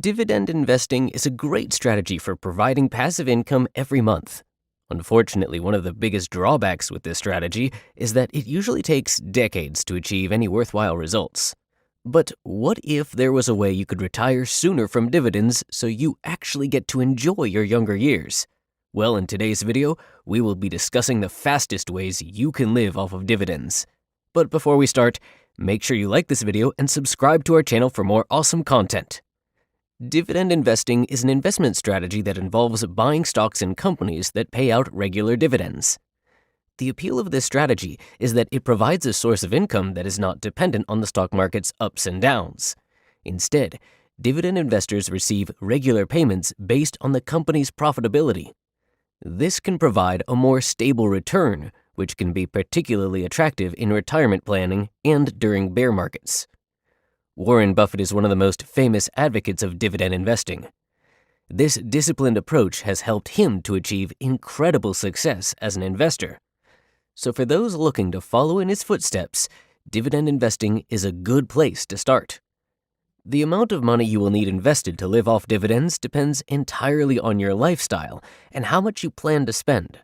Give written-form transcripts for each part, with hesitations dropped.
Dividend investing is a great strategy for providing passive income every month. Unfortunately, one of the biggest drawbacks with this strategy is that it usually takes decades to achieve any worthwhile results. But what if there was a way you could retire sooner from dividends so you actually get to enjoy your younger years? Well, in today's video, we will be discussing the fastest ways you can live off of dividends. But before we start, make sure you like this video and subscribe to our channel for more awesome content. Dividend investing is an investment strategy that involves buying stocks in companies that pay out regular dividends. The appeal of this strategy is that it provides a source of income that is not dependent on the stock market's ups and downs. Instead, dividend investors receive regular payments based on the company's profitability. This can provide a more stable return, which can be particularly attractive in retirement planning and during bear markets. Warren Buffett is one of the most famous advocates of dividend investing. This disciplined approach has helped him to achieve incredible success as an investor. So for those looking to follow in his footsteps, dividend investing is a good place to start. The amount of money you will need invested to live off dividends depends entirely on your lifestyle and how much you plan to spend.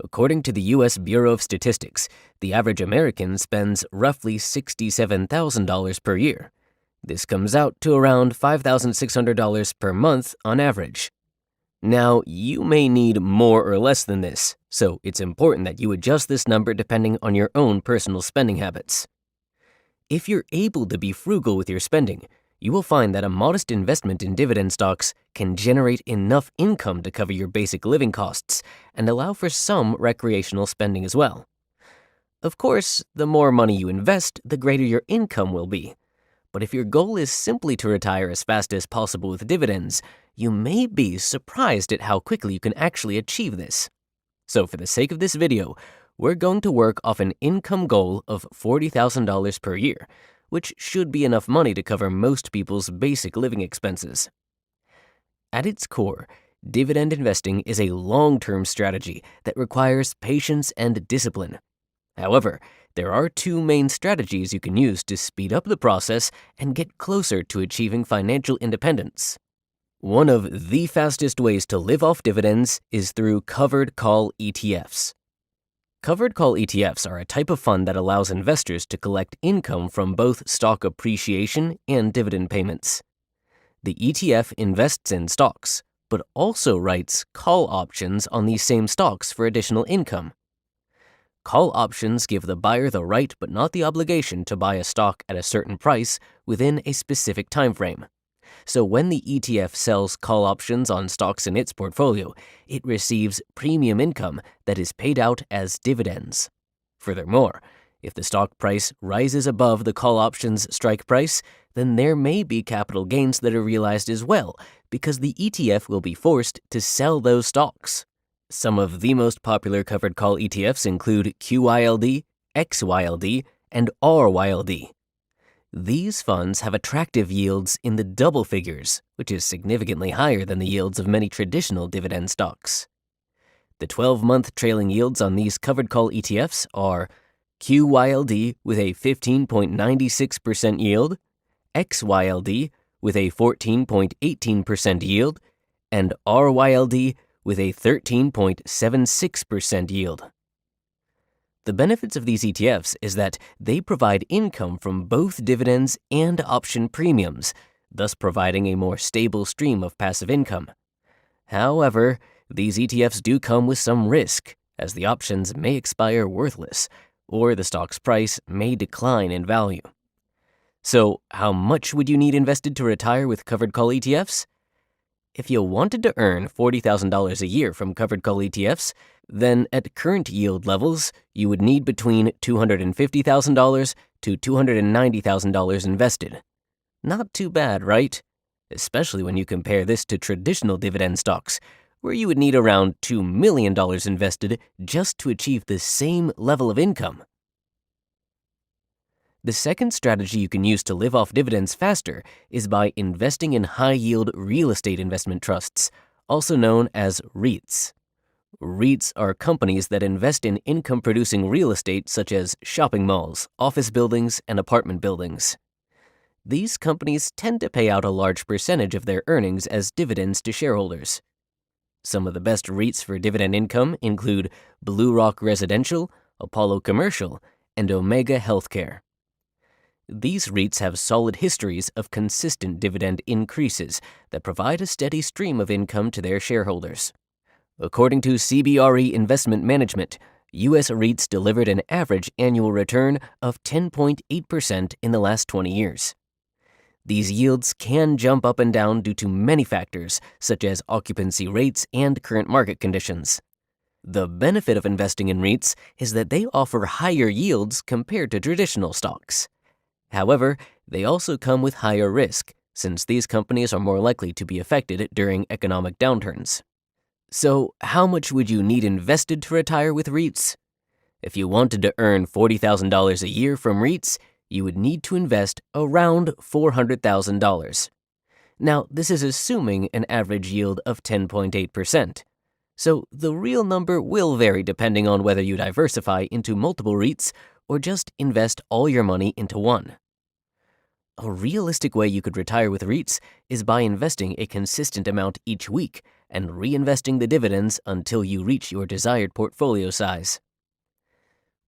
According to the U.S. Bureau of Statistics, the average American spends roughly $67,000 per year. This comes out to around $5,600 per month on average. Now, you may need more or less than this, so it's important that you adjust this number depending on your own personal spending habits. If you're able to be frugal with your spending, you will find that a modest investment in dividend stocks can generate enough income to cover your basic living costs and allow for some recreational spending as well. Of course, the more money you invest, the greater your income will be. But if your goal is simply to retire as fast as possible with dividends, you may be surprised at how quickly you can actually achieve this. So for the sake of this video, we're going to work off an income goal of $40,000 per year, which should be enough money to cover most people's basic living expenses. At its core, dividend investing is a long-term strategy that requires patience and discipline. However, there are two main strategies you can use to speed up the process and get closer to achieving financial independence. One of the fastest ways to live off dividends is through covered call ETFs. Covered call ETFs are a type of fund that allows investors to collect income from both stock appreciation and dividend payments. The ETF invests in stocks, but also writes call options on these same stocks for additional income. Call options give the buyer the right but not the obligation to buy a stock at a certain price within a specific time frame. So when the ETF sells call options on stocks in its portfolio, it receives premium income that is paid out as dividends. Furthermore, if the stock price rises above the call option's strike price, then there may be capital gains that are realized as well, because the ETF will be forced to sell those stocks. Some of the most popular covered call ETFs include QYLD, XYLD, and RYLD. These funds have attractive yields in the double figures, which is significantly higher than the yields of many traditional dividend stocks. The 12-month trailing yields on these covered call ETFs are QYLD with a 15.96% yield, XYLD with a 14.18% yield, and RYLD with a 13.76% yield. The benefits of these ETFs is that they provide income from both dividends and option premiums, thus providing a more stable stream of passive income. However, these ETFs do come with some risk, as the options may expire worthless, or the stock's price may decline in value. So, how much would you need invested to retire with covered call ETFs? If you wanted to earn $40,000 a year from covered call ETFs, then at current yield levels, you would need between $250,000 to $290,000 invested. Not too bad, right? Especially when you compare this to traditional dividend stocks, where you would need around $2 million invested just to achieve the same level of income. The second strategy you can use to live off dividends faster is by investing in high-yield real estate investment trusts, also known as REITs. REITs are companies that invest in income-producing real estate such as shopping malls, office buildings, and apartment buildings. These companies tend to pay out a large percentage of their earnings as dividends to shareholders. Some of the best REITs for dividend income include Blue Rock Residential, Apollo Commercial, and Omega Healthcare. These REITs have solid histories of consistent dividend increases that provide a steady stream of income to their shareholders. According to CBRE Investment Management, U.S. REITs delivered an average annual return of 10.8% in the last 20 years. These yields can jump up and down due to many factors, such as occupancy rates and current market conditions. The benefit of investing in REITs is that they offer higher yields compared to traditional stocks. However, they also come with higher risk, since these companies are more likely to be affected during economic downturns. So, how much would you need invested to retire with REITs? If you wanted to earn $40,000 a year from REITs, you would need to invest around $400,000. Now, this is assuming an average yield of 10.8%. So the real number will vary depending on whether you diversify into multiple REITs or just invest all your money into one. A realistic way you could retire with REITs is by investing a consistent amount each week and reinvesting the dividends until you reach your desired portfolio size.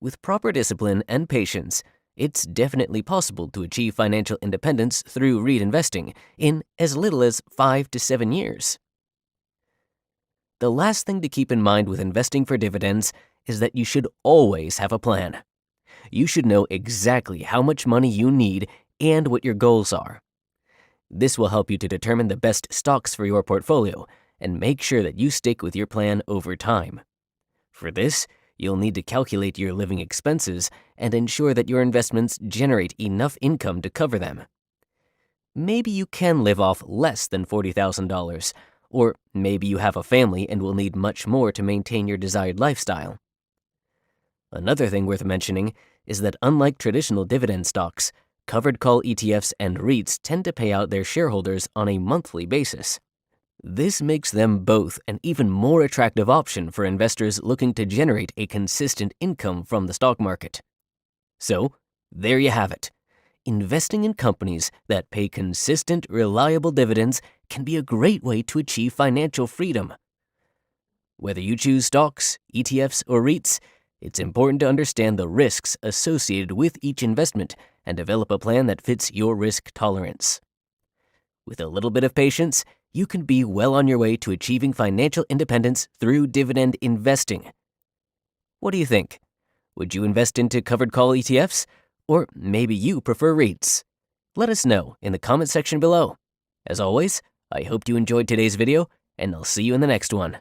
With proper discipline and patience, it's definitely possible to achieve financial independence through REIT investing in as little as 5 to 7 years. The last thing to keep in mind with investing for dividends is that you should always have a plan. You should know exactly how much money you need and what your goals are. This will help you to determine the best stocks for your portfolio and make sure that you stick with your plan over time. For this, you'll need to calculate your living expenses and ensure that your investments generate enough income to cover them. Maybe you can live off less than $40,000, or maybe you have a family and will need much more to maintain your desired lifestyle. Another thing worth mentioning is that unlike traditional dividend stocks, covered call ETFs and REITs tend to pay out their shareholders on a monthly basis. This makes them both an even more attractive option for investors looking to generate a consistent income from the stock market. So, there you have it. Investing in companies that pay consistent, reliable dividends can be a great way to achieve financial freedom. Whether you choose stocks, ETFs, or REITs, it's important to understand the risks associated with each investment and develop a plan that fits your risk tolerance. With a little bit of patience, you can be well on your way to achieving financial independence through dividend investing. What do you think? Would you invest into covered call ETFs? Or maybe you prefer REITs? Let us know in the comment section below. As always, I hope you enjoyed today's video, and I'll see you in the next one.